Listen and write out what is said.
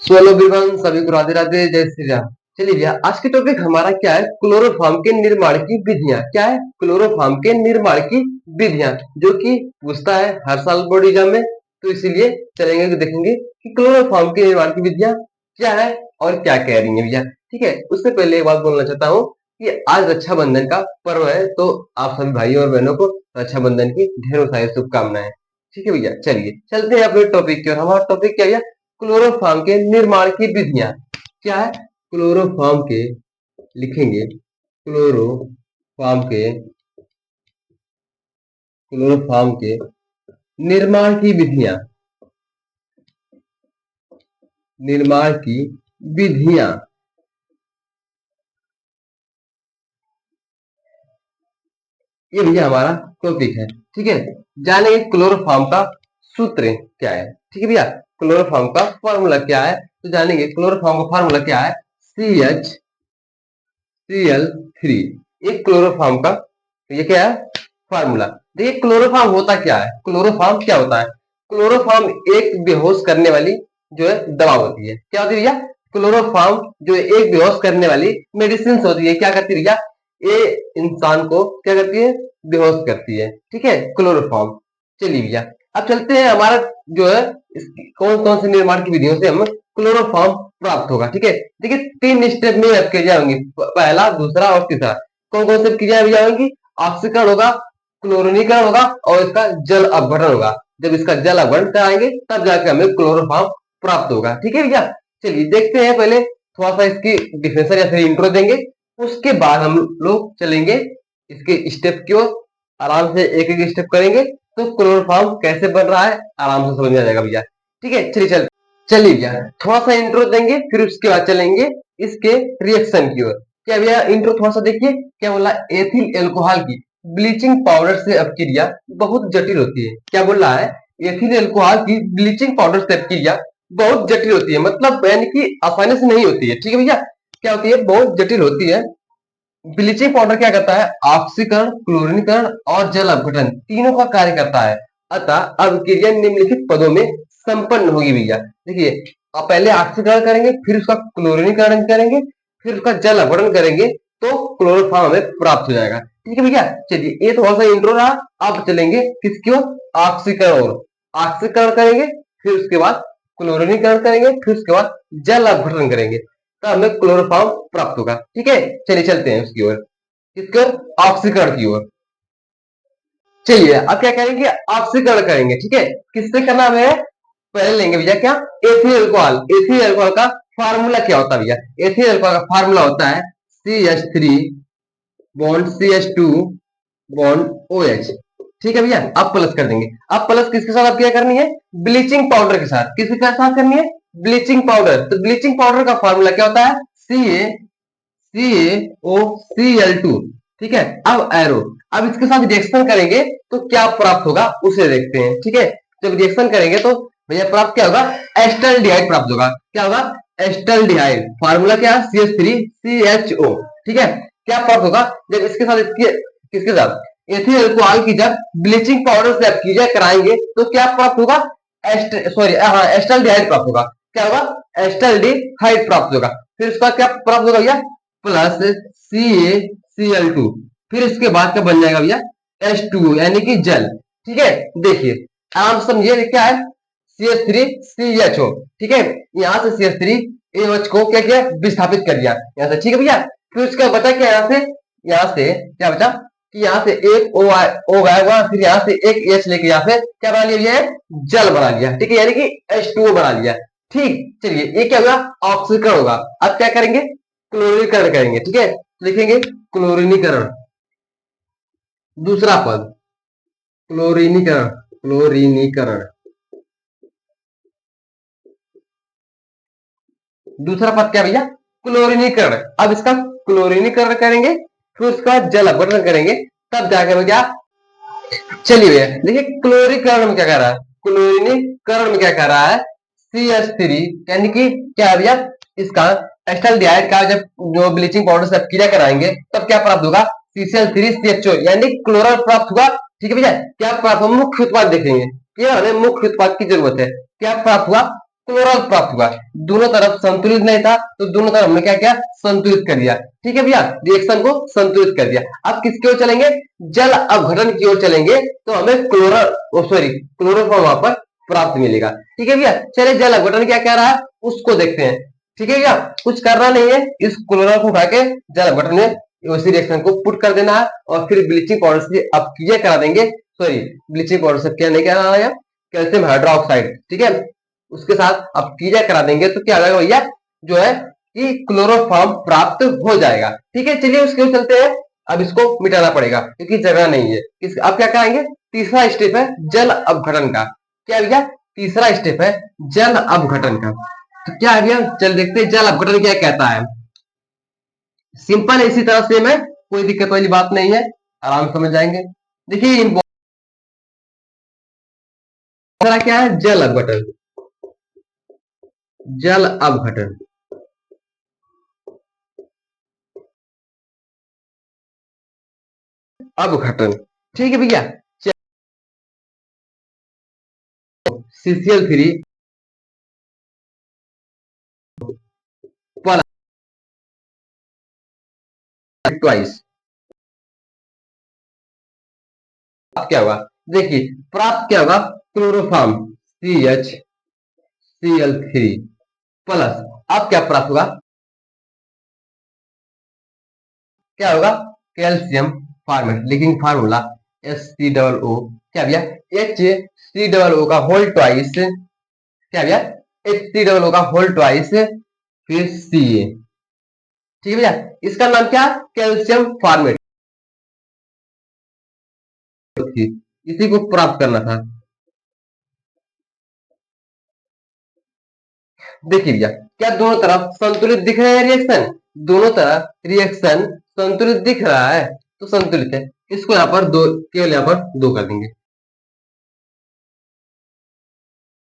Solo Vivian सभी को राधे राधे, जय श्री राम। चलिए भैया, आज के टॉपिक हमारा क्या है? क्लोरोफॉर्म के निर्माण की विधियां। क्या है? क्लोरोफॉर्म के निर्माण की विधियां, जो कि पूछता है हर साल बोर्ड एग्जाम में। तो इसीलिए चलेंगे कि देखेंगे कि क्लोरोफॉर्म के निर्माण की विधियां क्या है और क्या कह रही है भैया। ठीक है, उससे पहले एक बात बोलना चाहता हूँ कि आज रक्षाबंधन का पर्व है, तो आप सभी भाई और बहनों को रक्षाबंधन की ढेरों सारी शुभकामनाएं। ठीक है भैया, चलिए चलते हैं अपने टॉपिक की ओर। हमारा टॉपिक क्या है भैया? क्लोरोफॉर्म के निर्माण की विधियां। क्या है? क्लोरोफॉर्म के, लिखेंगे क्लोरोफॉर्म के, क्लोरोफॉर्म के निर्माण की विधियां, निर्माण की विधियां। ये भैया हमारा टॉपिक है। ठीक है, जानेंगे क्लोरोफॉर्म का सूत्र क्या है। ठीक है भैया, क्लोरोफॉर्म का फॉर्मूला क्या है, तो जानेंगे क्लोरोफॉर्म का फॉर्मूला क्या है। CH Cl3, ये क्लोरोफॉर्म का, ये क्या है? फार्मूला। देखिए क्लोरोफॉर्म होता क्या है, क्लोरोफॉर्म क्या होता है? क्लोरोफॉर्म एक बेहोश करने वाली जो है दवा होती है। क्या होती है भैया? क्लोरोफॉर्म जो है एक बेहोश करने वाली मेडिसिन होती है। क्या करती है भैया? ये इंसान को क्या करती है? बेहोश करती है। ठीक है, क्लोरोफॉर्म। चलिए भैया, अब चलते हैं हमारा जो है कौन कौन से निर्माण की विधियों से हम क्लोरोफॉर्म प्राप्त होगा। ठीक है, देखिए तीन स्टेप में क्रिया होंगी, पहला, दूसरा और तीसरा। कौन कौन से क्रिया भैया होंगी? ऑक्सीकरण होगा, क्लोरीनीकरण होगा और इसका जल अपघटन होगा। जब इसका जल अपघटन कराएंगे तब जाके हमें क्लोरोफॉर्म प्राप्त होगा। ठीक है भैया, चलिए देखते हैं। पहले थोड़ा सा इसकी डिफिनेशन या फिर इंट्रो देंगे, उसके बाद हम लोग चलेंगे इसके स्टेप की ओर। आराम से एक एक स्टेप करेंगे तो क्लोरोफॉर्म कैसे बन रहा है आराम से समझ में आ जाएगा भैया। ठीक है, चलिए भैया, थोड़ा सा इंट्रो देंगे, फिर उसके बाद चलेंगे इसके रिएक्शन की ओर। क्या भैया, इंट्रो थोड़ा सा देखिए क्या बोला। एथिल एल्कोहल की ब्लीचिंग पाउडर से अपक्रिया बहुत जटिल होती है। क्या बोल रहा है? एथिल एल्कोहल की ब्लीचिंग पाउडर से अपक्रिया बहुत जटिल होती है, मतलब यानी कि आसानी से नहीं होती है। ठीक है भैया, क्या होती है? बहुत जटिल होती है। ब्लीचिंग पाउडर क्या करता है? ऑक्सीकरण, क्लोरीनीकरण और जल अपघटन तीनों का कार्य करता है। अतः अभिक्रिया निम्नलिखित पदों में संपन्न होगी भैया। देखिए, आप पहले ऑक्सीकरण करेंगे, फिर उसका क्लोरीनीकरण करेंगे, फिर उसका जल अपघटन करेंगे, तो क्लोरोफॉर्म हमें प्राप्त हो जाएगा। ठीक है भैया, चलिए ये थोड़ा सा इंट्रो रहा। अब चलेंगे किसकी ओर? ऑक्सीकरण ओर। ऑक्सीकरण करेंगे, फिर उसके बाद क्लोरीनीकरण करेंगे, फिर उसके बाद जल अपघटन करेंगे, तो हमें क्लोरोफॉर्म प्राप्त होगा। ठीक है, चलिए चलते हैं उसकी ओर, किसकी ओर? ऑक्सीकरण की ओर। चलिए अब क्या करेंगे? ऑक्सीकरण करेंगे। ठीक है, किससे करना हमें? पहले लेंगे भैया क्या? Ethyl alcohol. एथिल अल्कोहल का फार्मूला क्या होता है भैया? एथिल अल्कोहल का फार्मूला होता है CH3 bond CH2 bond OH। ठीक है भैया, अब प्लस कर देंगे। अब प्लस किसके साथ अब क्या करनी है? ब्लीचिंग पाउडर के साथ। किसके साथ करनी है? Bleaching powder. तो ब्लीचिंग पाउडर का फार्मूला क्या होता है? CaCO Cl2। ठीक है, अब एरो। अब इसके साथ रिएक्शन करेंगे तो क्या प्राप्त होगा उसे देखते हैं। ठीक है, जब रिएक्शन करेंगे तो भैया प्राप्त क्या होगा? एस्टल्डिहाइड प्राप्त होगा। क्या होगा? एस्टल्डिहाइड। फार्मूला क्या है? CH3CHO। ठीक है, क्या प्राप्त होगा जब इसके साथ इसके किसके साथ? एथिल अल्कोहल की जब ब्लीचिंग पाउडर से अपक्रिया कराएंगे तो क्या प्राप्त होगा? एस्टल्डिहाइड प्राप्त होगा। क्या होगा? एस्टल्डिहाइड प्राप्त होगा। फिर इसका क्या प्राप्त होगा भैया? Plus CaCl2। फिर इसके बाद क्या बन जाएगा भैया? H2 यानी कि जल। ठीक है, देखिए आराम से समझिए क्या है? CH3CHO। ठीक है, यहाँ से CH3AH को क्या किया? विस्थापित कर दिया यहाँ से। ठीक है भैया, फिर उसका बचा क्या? यहाँ से क्या बचा कि यहाँ से एक O गायब, फिर यहाँ से एक H लेके यहाँ से क्या बना लिया भैया? जल बना लिया। ठीक है, यानी कि H2O बना लिया। ठीक, चलिए ये क्या होगा? ऑक्सीकरण होगा। अब क्या करेंगे? क्लोरीनीकरण करेंगे। ठीक है, लिखेंगे क्लोरीनीकरण। दूसरा पद क्लोरीनीकरण, क्लोरीनीकरण। दूसरा पद क्या भैया? क्लोरीनीकरण। अब इसका क्लोरीनीकरण करेंगे, फिर उसका जल अपघटन करेंगे, तब जाकर हम क्या? चलिए भैया देखिए, क्लोरीकरण में क्या कर रहा है? क्लोरीनीकरण में क्या कर रहा है? CH3 यानी कि क्या है भैया? इसका एस्टल्डिहाइड का जब जो ब्लीचिंग पाउडर से क्रिया कराएंगे तब क्या प्राप्त होगा? CCl3CHO यानी क्लोरल प्राप्त होगा। ठीक है भैया, क्या प्राप्त होगा? मुख्य उत्पाद देखेंगे, क्या हमें मुख्य उत्पाद की जरूरत है। क्या प्राप्त हुआ? क्लोरल प्राप्त हुआ। दोनों तरफ संतुलित नहीं था तो दोनों तरफ हमने क्या किया, संतुलित कर दिया। ठीक है भैया, रिएक्शन को संतुलित कर दिया। अब किसकी ओर चलेंगे, जल अपघटन की ओर चलेंगे तो हमें क्लोरोफॉर्म वहां पर प्राप्त मिलेगा। ठीक है भैया, चलिए जल अपघटन क्या कह रहा है उसको देखते हैं। ठीक है भैया, कुछ करना नहीं है, इस क्लोरल को उठा के जल अपघटन में उसी रिएक्शन को पुट कर देना है और फिर ब्लीचिंग पाउडर से अपक्रिया करा देंगे। सॉरी, ब्लीचिंग पाउडर से क्या नहीं कराना है, कैल्शियम हाइड्रोक्साइड, ठीक है, उसके साथ अपक्रिया करा देंगे तो क्या हो जाएगा भैया, जो है कि क्लोरोफॉर्म प्राप्त हो जाएगा। ठीक है, चलिए उसके चलते हैं। अब इसको मिटाना पड़ेगा क्योंकि जगह नहीं है। अब क्या कराएंगे, तीसरा स्टेप है जल अपघटन का। क्या भैया, तीसरा स्टेप है जल अपघटन का। तो क्या है भैया, चल देखते हैं जल अपघटन क्या कहता है। सिंपल है, इसी तरह से मैं, कोई दिक्कत वाली बात नहीं है, आराम समझ जाएंगे। देखिए क्या है, जल अपघटन। जल अपघटन, अपघटन, ठीक है भैया। CCl3 प्लस ट्वाइस क्या होगा, देखिए प्राप्त क्या होगा, क्लोरोफॉर्म CHCl3 प्लस, अब क्या प्राप्त होगा, क्या होगा, कैल्शियम फॉर्मेट। लिखिंग फार्मूला HCOO क्या भैया, HCOO का होल ट्वाइस, क्या भैया, HCOO का होल ट्वाइस फिर Ca। ठीक है भैया, इसका नाम क्या, कैल्शियम फॉर्मेट थी, इसी को प्राप्त करना था। देखिए भैया, क्या दोनों तरफ संतुलित दिख रहा है रिएक्शन, दोनों तरफ रिएक्शन संतुलित दिख रहा है तो संतुलित है। इसको यहाँ पर दो, केवल यहाँ पर दो कर देंगे।